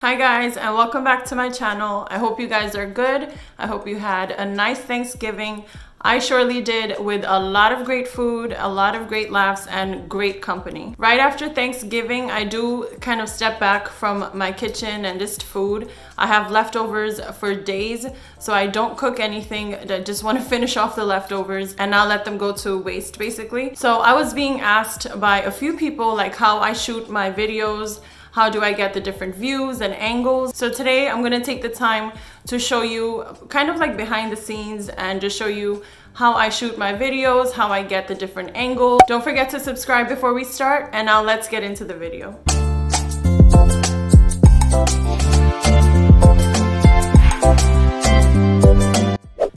Hi guys, and welcome back to my channel. I hope you guys are good. I hope you had a nice Thanksgiving. I surely did, with a lot of great food, a lot of great laughs, and great company. Right after Thanksgiving, I do kind of step back from my kitchen and just food. I have leftovers for days, so I don't cook anything. I just want to finish off the leftovers and not let them go to waste, basically. So I was being asked by a few people like how I shoot my videos. How do I get the different views and angles? So today I'm gonna take the time to show you kind of like behind the scenes and just show you how I shoot my videos, how I get the different angles. Don't forget to subscribe before we start, and now let's get into the video.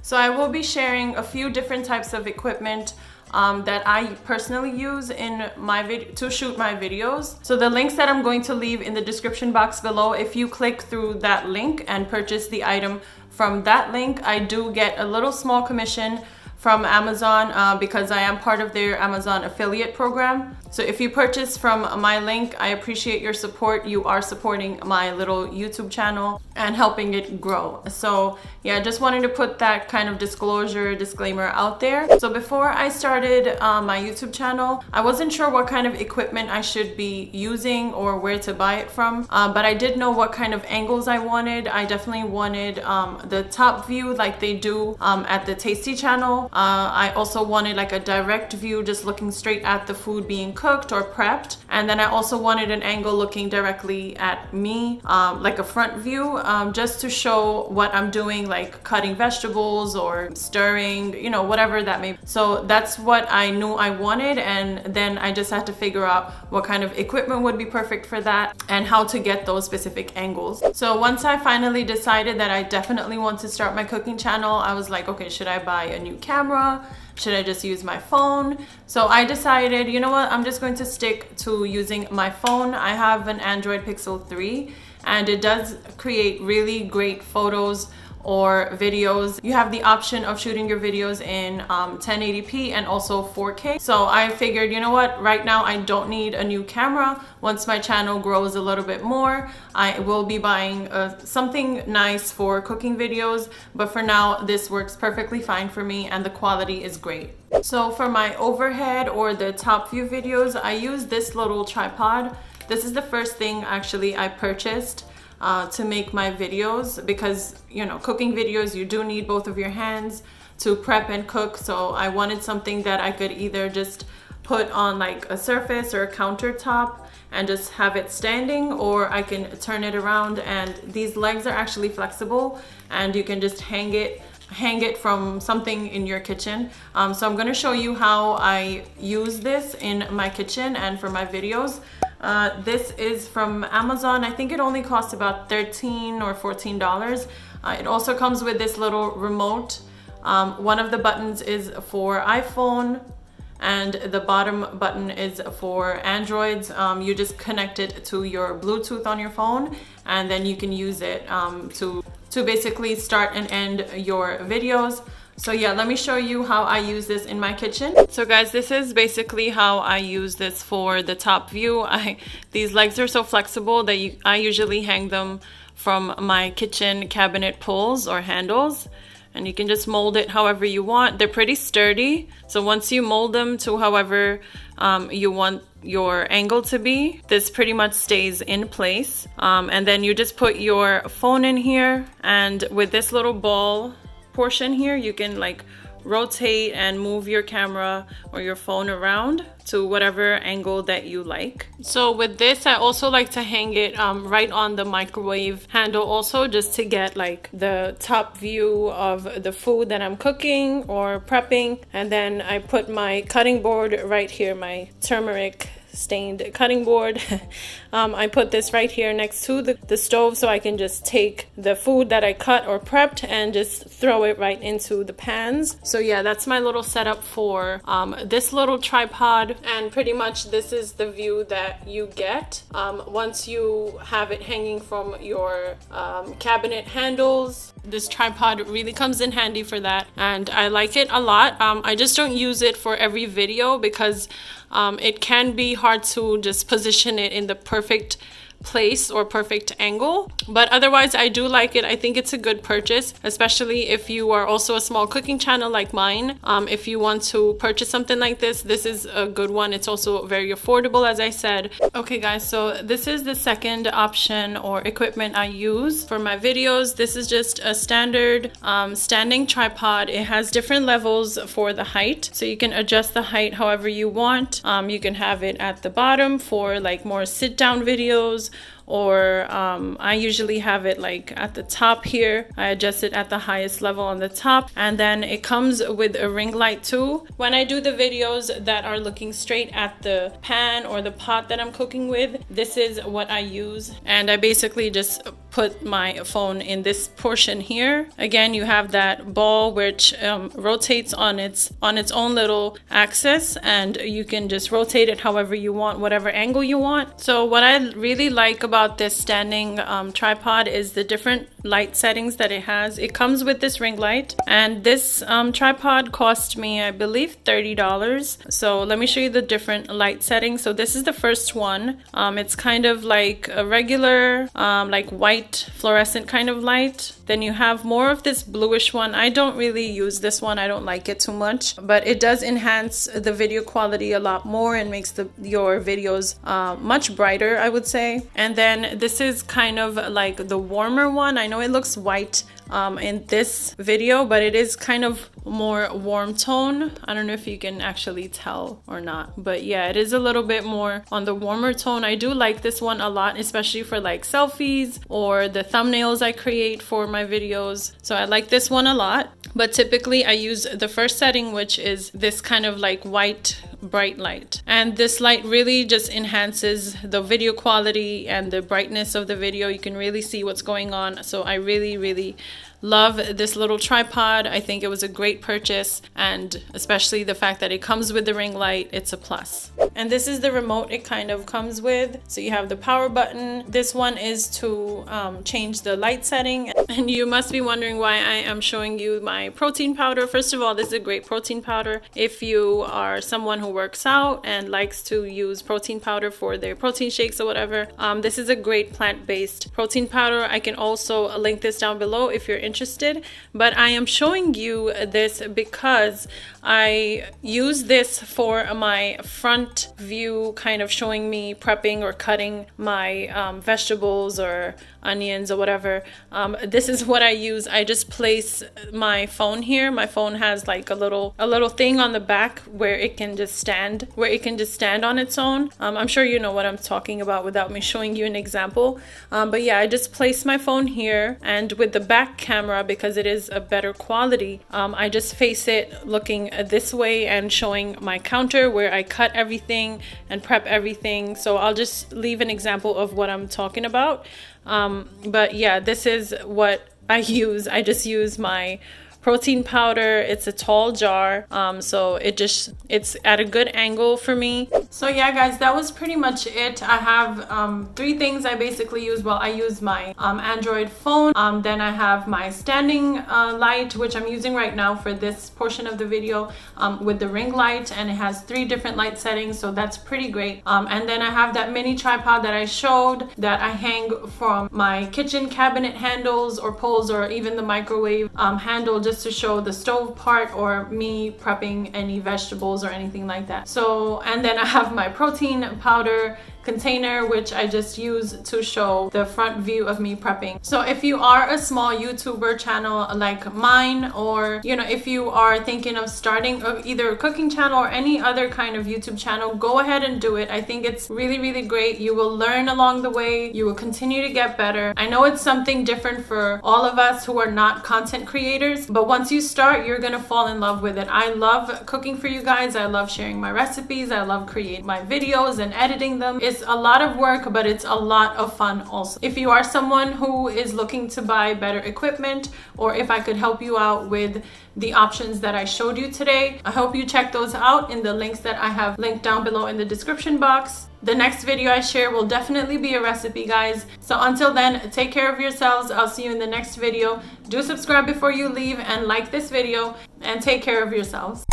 So I will be sharing a few different types of equipment that I personally use in my to shoot my videos. So the links that I'm going to leave in the description box below, if you click through that link and purchase the item from that link, I do get a little small commission from Amazon because I am part of their Amazon affiliate program. So if you purchase from my link, I appreciate your support. You are supporting my little YouTube channel and helping it grow. So yeah, just wanted to put that kind of disclaimer out there. So before I started my YouTube channel, I wasn't sure what kind of equipment I should be using or where to buy it from, but I did know what kind of angles I wanted. I definitely wanted the top view like they do at the Tasty channel. I also wanted like a direct view, just looking straight at the food being cooked or prepped. And then I also wanted an angle looking directly at me, like a front view, just to show what I'm doing, like cutting vegetables or stirring, you know, whatever that may be. So that's what I knew I wanted, and then I just had to figure out what kind of equipment would be perfect for that and how to get those specific angles. So once I finally decided that I definitely want to start my cooking channel, I was like, okay, should I buy a new camera? Should I just use my phone? So I decided, you know what, I'm just going to stick to using my phone. I have an Android Pixel 3 and it does create really great photos or videos. You have the option of shooting your videos in 1080p and also 4K. So I figured, you know what, right now I don't need a new camera. Once my channel grows a little bit more, I will be buying something nice for cooking videos, but for now this works perfectly fine for me and the quality is great. So for my overhead or the top view videos, I use this little tripod. This is the first thing actually I purchased to make my videos, because you know, cooking videos, you do need both of your hands to prep and cook. So I wanted something that I could either just put on like a surface or a countertop and just have it standing, or I can turn it around, and these legs are actually flexible and you can just hang it from something in your kitchen. So I'm going to show you how I use this in my kitchen and for my videos. This is from Amazon. I think it only costs about $13 or $14. It also comes with this little remote. One of the buttons is for iPhone and the bottom button is for Androids. You just connect it to your Bluetooth on your phone, and then you can use it to basically start and end your videos. So yeah, let me show you how I use this in my kitchen. So guys, this is basically how I use this for the top view. These legs are so flexible that I usually hang them from my kitchen cabinet pulls or handles, and you can just mold it however you want. They're pretty sturdy, so once you mold them to however you want your angle to be, this pretty much stays in place. And then you just put your phone in here, and with this little ball portion here, you can like rotate and move your camera or your phone around to whatever angle that you like. So with this, I also like to hang it right on the microwave handle also, just to get like the top view of the food that I'm cooking or prepping. And then I put my cutting board right here, my turmeric stained cutting board. I put this right here next to the stove, so I can just take the food that I cut or prepped and just throw it right into the pans. So yeah, that's my little setup for this little tripod, and pretty much this is the view that you get once you have it hanging from your cabinet handles. This tripod really comes in handy for that, and I like it a lot. I just don't use it for every video because it can be hard to just position it in the perfect place or perfect angle. But otherwise, I do like it. I think it's a good purchase, especially if you are also a small cooking channel like mine. If you want to purchase something like this is a good one. It's also very affordable, as I said. Okay guys, so this is the second option or equipment I use for my videos. This is just a standard standing tripod. It has different levels for the height, so you can adjust the height however you want. You can have it at the bottom for like more sit down videos, or I usually have it like at the top here. I adjust it at the highest level on the top, and then it comes with a ring light too. When I do the videos that are looking straight at the pan or the pot that I'm cooking with, this is what I use, and I basically just put my phone in this portion here. Again, you have that ball which rotates on its own little axis, and you can just rotate it however you want, whatever angle you want. So what I really like about this standing tripod is the different light settings that it has. It comes with this ring light, and this tripod cost me, I believe, $30. So let me show you the different light settings. So this is the first one. It's kind of like a regular like white fluorescent kind of light. Then you have more of this bluish one. I don't really use this one. I don't like it too much, but it does enhance the video quality a lot more and makes your videos much brighter, I would say. And then this is kind of like the warmer one. I know it looks white in this video, but it is kind of more warm tone. I don't know if you can actually tell or not, but yeah, it is a little bit more on the warmer tone. I do like this one a lot, especially for like selfies or the thumbnails I create for my videos. So I like this one a lot, but typically I use the first setting, which is this kind of like white bright light, and this light really just enhances the video quality and the brightness of the video. You can really see what's going on. So I really love this little tripod. I think it was a great purchase, and especially the fact that it comes with the ring light, it's a plus. And this is the remote it kind of comes with. So you have the power button. This one is to change the light setting. And you must be wondering why I am showing you my protein powder. First of all, this is a great protein powder. If you are someone who works out and likes to use protein powder for their protein shakes or whatever, this is a great plant-based protein powder. I can also link this down below if you're interested, but I am showing you this because I use this for my front view, kind of showing me prepping or cutting my vegetables or onions or whatever. This is what I use. I just place my phone here. My phone has like a little thing on the back where it can just stand on its own. I'm sure you know what I'm talking about without me showing you an example. But yeah, I just place my phone here, and with the back camera, because it is a better quality, I just face it looking this way and showing my counter where I cut everything and prep everything. So I'll just leave an example of what I'm talking about. But yeah, this is what I use. I just use my protein powder. It's a tall jar, so it's at a good angle for me. So yeah guys, that was pretty much it. I have 3 things I basically use. Well, I use my Android phone, then I have my standing light, which I'm using right now for this portion of the video, with the ring light, and it has 3 different light settings, so that's pretty great. And then I have that mini tripod that I showed that I hang from my kitchen cabinet handles or poles, or even the microwave handle, just to show the stove part or me prepping any vegetables or anything like that. So, and then I have my protein powder container, which I just use to show the front view of me prepping. So if you are a small YouTuber channel like mine, or you know, if you are thinking of starting either a cooking channel or any other kind of YouTube channel, go ahead and do it. I think it's really great. You will learn along the way. You will continue to get better. I know it's something different for all of us who are not content creators, but once you start, you're gonna fall in love with it. I love cooking for you guys. I love sharing my recipes. I love creating my videos and editing them. It's a lot of work, but it's a lot of fun also. If you are someone who is looking to buy better equipment, or if I could help you out with the options that I showed you today, I hope you check those out in the links that I have linked down below in the description box. The next video I share will definitely be a recipe, guys. So until then, take care of yourselves. I'll see you in the next video. Do subscribe before you leave and like this video, and take care of yourselves.